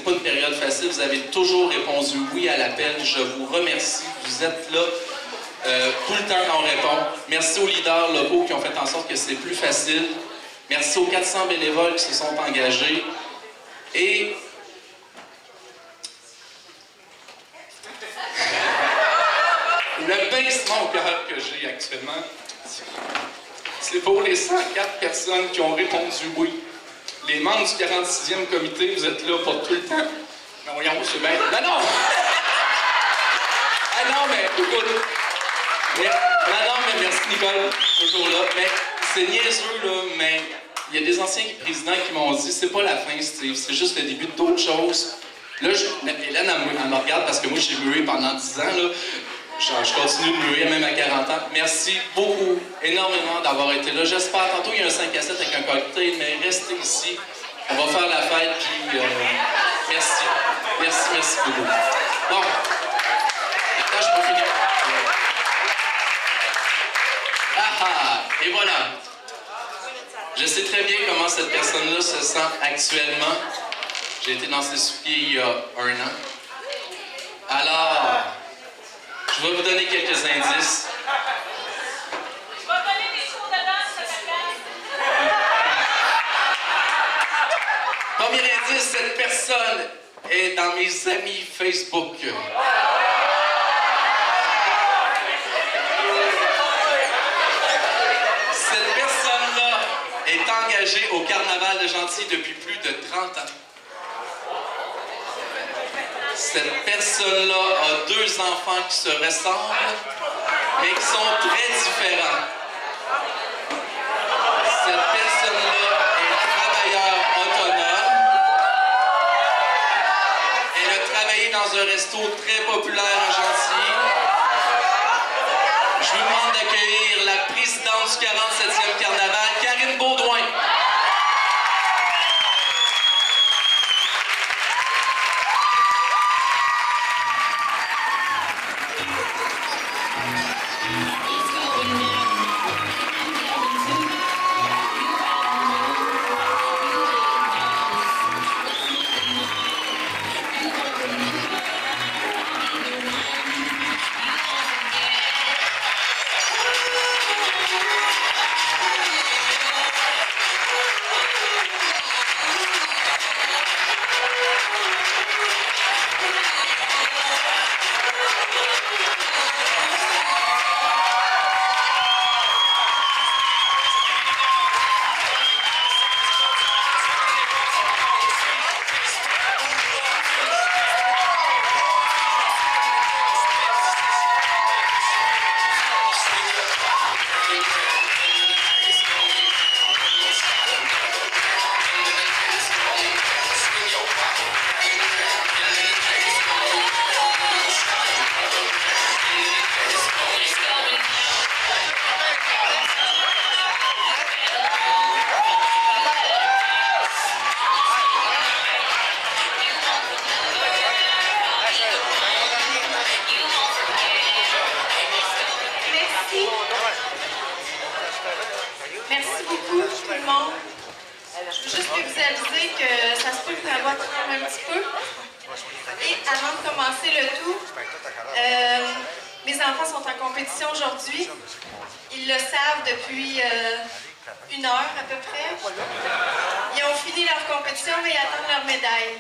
pas une période facile. Vous avez toujours répondu oui à l'appel. Je vous remercie. Vous êtes là tout le temps quand on répond. Merci aux leaders locaux qui ont fait en sorte que c'est plus facile. Merci aux 400 bénévoles qui se sont engagés. Et le pincement au cœur que j'ai actuellement, c'est pour les 104 personnes qui ont répondu oui. Les membres du 46e comité, vous êtes là pour tout le temps. Mais voyons, c'est bien... Non! Ah non, mais écoute... Non, mais merci Nicole, toujours là. Mais c'est niaiseux, là, mais il y a des anciens présidents qui m'ont dit c'est pas la fin, Steve, c'est juste le début d'autres choses. Là, Hélène, elle me regarde parce que moi, j'ai mué pendant 10 ans, là. Je continue de muer, même à 40 ans. Merci beaucoup, énormément d'avoir été là. J'espère, tantôt, il y a un 5 à 7 avec un cocktail, mais restez ici. On va faire la fête, puis merci. Merci beaucoup. Bon. Attends, je peux finir. Et voilà. Je sais très bien comment cette personne-là se sent actuellement. J'ai été dans ses soupiers il y a 1 an. Alors, je vais vous donner quelques indices. Je vais donner des cours de danse à la place. Premier indice, cette personne est dans mes amis Facebook. Cette personne-là est engagée au Carnaval de Gentilly depuis plus de 30 ans. Cette personne-là a 2 enfants qui se ressemblent, mais qui sont très différents. Cette personne-là est travailleur autonome. Elle a travaillé dans un resto très populaire à Gentilly. Je vous demande d'accueillir la présidente du 47e Carnaval, Karine Baudouin. Mes enfants sont en compétition aujourd'hui. Ils le savent depuis 1 heure à peu près. Ils ont fini leur compétition et ils attendent leur médaille.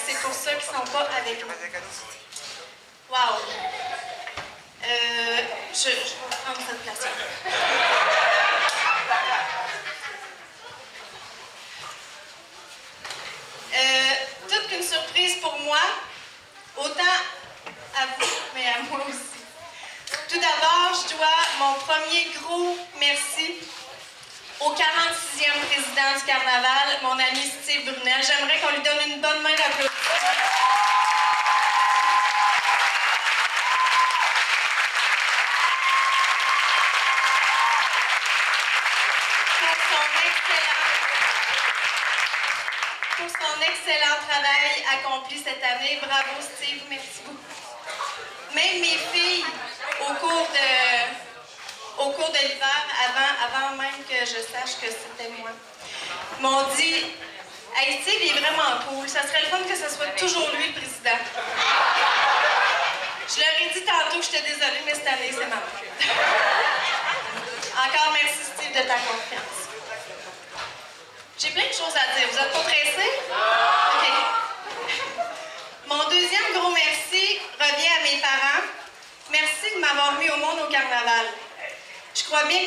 C'est pour ça qu'ils ne sont pas avec nous. Wow! Je vais prendre cette place-là. Toute une surprise pour moi, autant à vous, mais à moi aussi. Tout d'abord, je dois mon premier gros merci au 46e président du Carnaval, mon ami Steve Brunel. J'aimerais qu'on lui donne une bonne main d'applaudissement. Pour son excellent travail accompli cette année. Bravo Steve, merci beaucoup. Même mes filles, au cours de l'hiver, avant même que je sache que c'était moi, m'ont dit Hey, Steve, il est vraiment cool. Ça serait le fun que ce soit toujours lui le président. Je leur ai dit tantôt que j'étais désolée, mais cette année, c'est maman. Encore merci, Steve, de ta confiance. J'ai plein de choses à dire. Vous êtes pas pressés? OK. Mon deuxième gros merci revient à mes parents. Merci de m'avoir mis au monde au carnaval. Je crois bien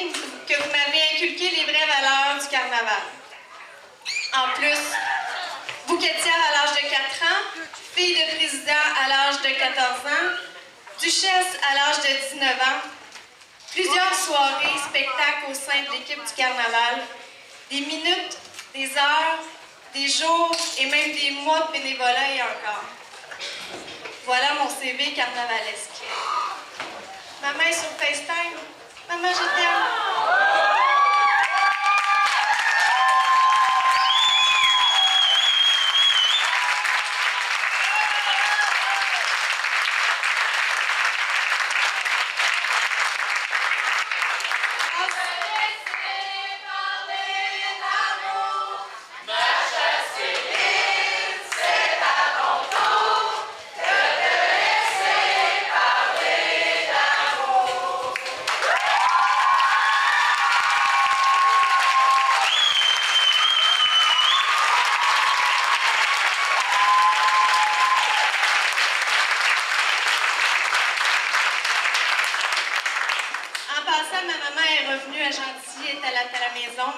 que vous m'avez inculqué les vraies valeurs du carnaval. En plus, bouquetière à l'âge de 4 ans, fille de président à l'âge de 14 ans, duchesse à l'âge de 19 ans, plusieurs soirées, spectacles au sein de l'équipe du carnaval, des minutes, des heures, des jours et même des mois de bénévolat et encore. Voilà mon CV carnavalesque. Maman est sur FaceTime. Maman, je t'aime.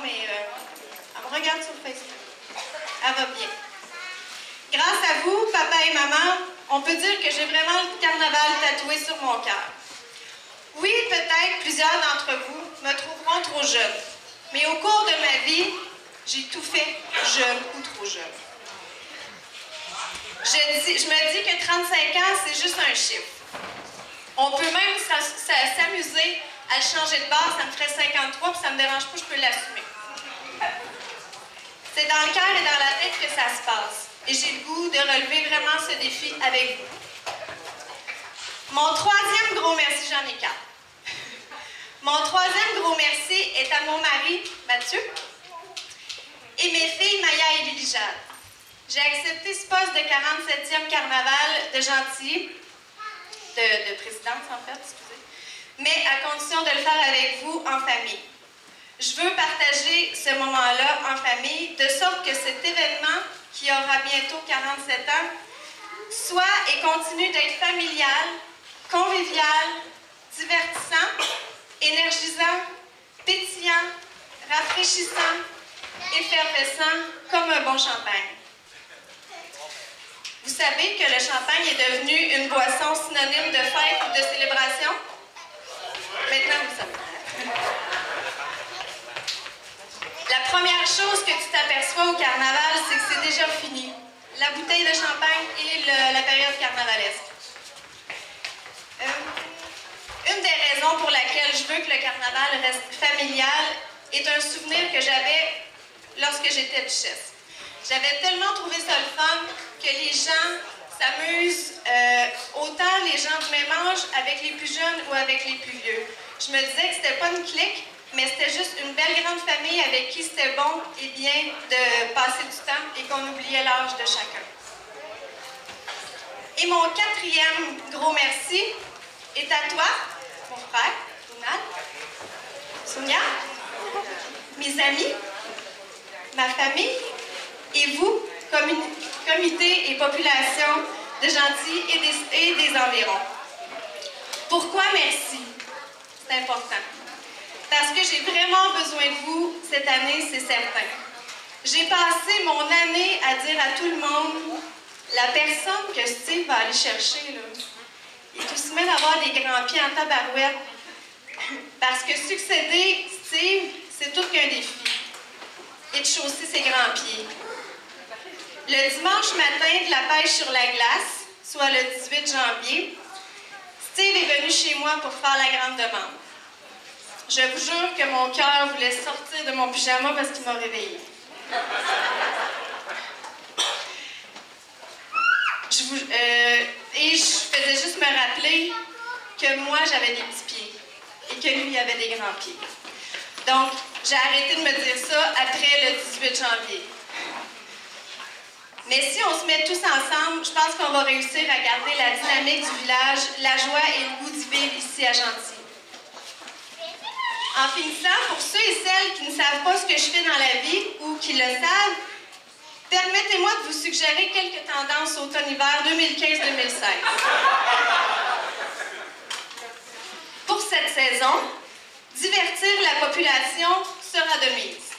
Mais elle me regarde sur Facebook. Elle va bien. Grâce à vous, papa et maman, on peut dire que j'ai vraiment le carnaval tatoué sur mon cœur. Oui, peut-être plusieurs d'entre vous me trouveront trop jeune. Mais au cours de ma vie, j'ai tout fait jeune ou trop jeune. Je me dis que 35 ans, c'est juste un chiffre. On peut même s'amuser à le changer de base, ça me ferait 53, puis ça me dérange pas, je peux l'assumer. C'est dans le cœur et dans la tête que ça se passe. Et j'ai le goût de relever vraiment ce défi avec vous. Mon troisième gros merci, j'en ai 4. Mon troisième gros merci est à mon mari, Mathieu, et mes filles, Maya et Lily-Jade. J'ai accepté ce poste de 47e carnaval de Gentilly, de présidence en fait, excusez, mais à condition de le faire avec vous en famille. Je veux partager ce moment-là en famille, de sorte que cet événement, qui aura bientôt 47 ans, soit et continue d'être familial, convivial, divertissant, énergisant, pétillant, rafraîchissant, effervescent, comme un bon champagne. Vous savez que le champagne est devenu une boisson synonyme de fête ou de célébration? Maintenant, vous savez. La première chose que tu t'aperçois au carnaval, c'est que c'est déjà fini. La bouteille de champagne et la période carnavalesque. Une des raisons pour laquelle je veux que le carnaval reste familial est un souvenir que j'avais lorsque j'étais duchesse. J'avais tellement trouvé ça le fun que les gens s'amusent, autant les gens du même âge avec les plus jeunes ou avec les plus vieux. Je me disais que c'était pas une clique, mais c'était juste une belle grande famille avec qui c'était bon et bien de passer du temps et qu'on oubliait l'âge de chacun. Et mon quatrième gros merci est à toi, mon frère, Donald, Sonia, mes amis, ma famille et vous, comité et population de Gentilly et des environs. Pourquoi merci? C'est important. Parce que j'ai vraiment besoin de vous cette année, c'est certain. J'ai passé mon année à dire à tout le monde, la personne que Steve va aller chercher, là, il est aussi bien d'avoir des grands pieds en tabarouette. Parce que succéder Steve, c'est tout qu'un défi. Et de chausser ses grands pieds. Le dimanche matin de la pêche sur la glace, soit le 18 janvier, Steve est venu chez moi pour faire la grande demande. Je vous jure que mon cœur voulait sortir de mon pyjama parce qu'il m'a réveillée. Et je faisais juste me rappeler que moi, j'avais des petits pieds et que lui avait des grands pieds. Donc, j'ai arrêté de me dire ça après le 18 janvier. Mais si on se met tous ensemble, je pense qu'on va réussir à garder la dynamique du village, la joie et le goût du vivre ici à Gentilly. En finissant, pour ceux et celles qui ne savent pas ce que je fais dans la vie ou qui le savent, permettez-moi de vous suggérer quelques tendances automne-hiver 2015-2016. Pour cette saison, divertir la population sera de mise.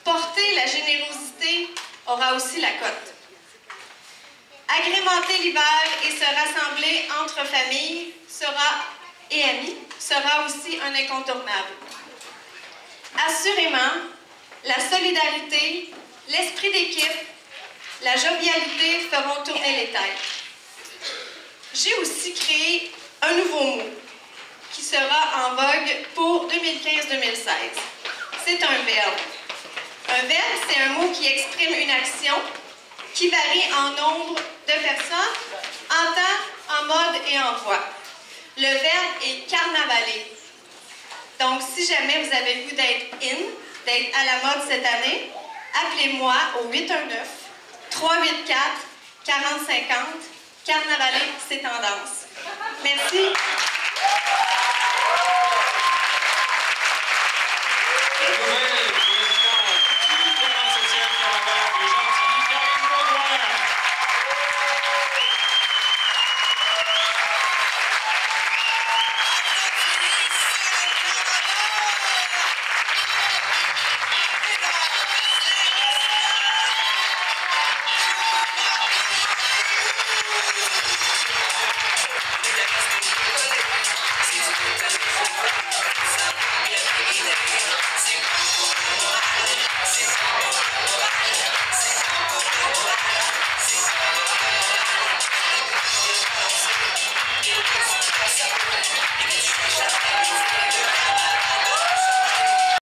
Porter la générosité aura aussi la cote. Agrémenter l'hiver et se rassembler entre familles et amis sera aussi un incontournable. Assurément, la solidarité, l'esprit d'équipe, la jovialité feront tourner les têtes. J'ai aussi créé un nouveau mot qui sera en vogue pour 2015-2016. C'est un verbe. Un verbe, c'est un mot qui exprime une action qui varie en nombre de personnes, en temps, en mode et en voix. Le verbe est carnavaler. Donc, si jamais vous avez le goût d'être à la mode cette année, appelez-moi au 819-384-4050. Carnavaler, c'est tendance. Merci. La nouvelle présidente du 47e carnaval de Gentilly, Karine Baudouin. Shut up.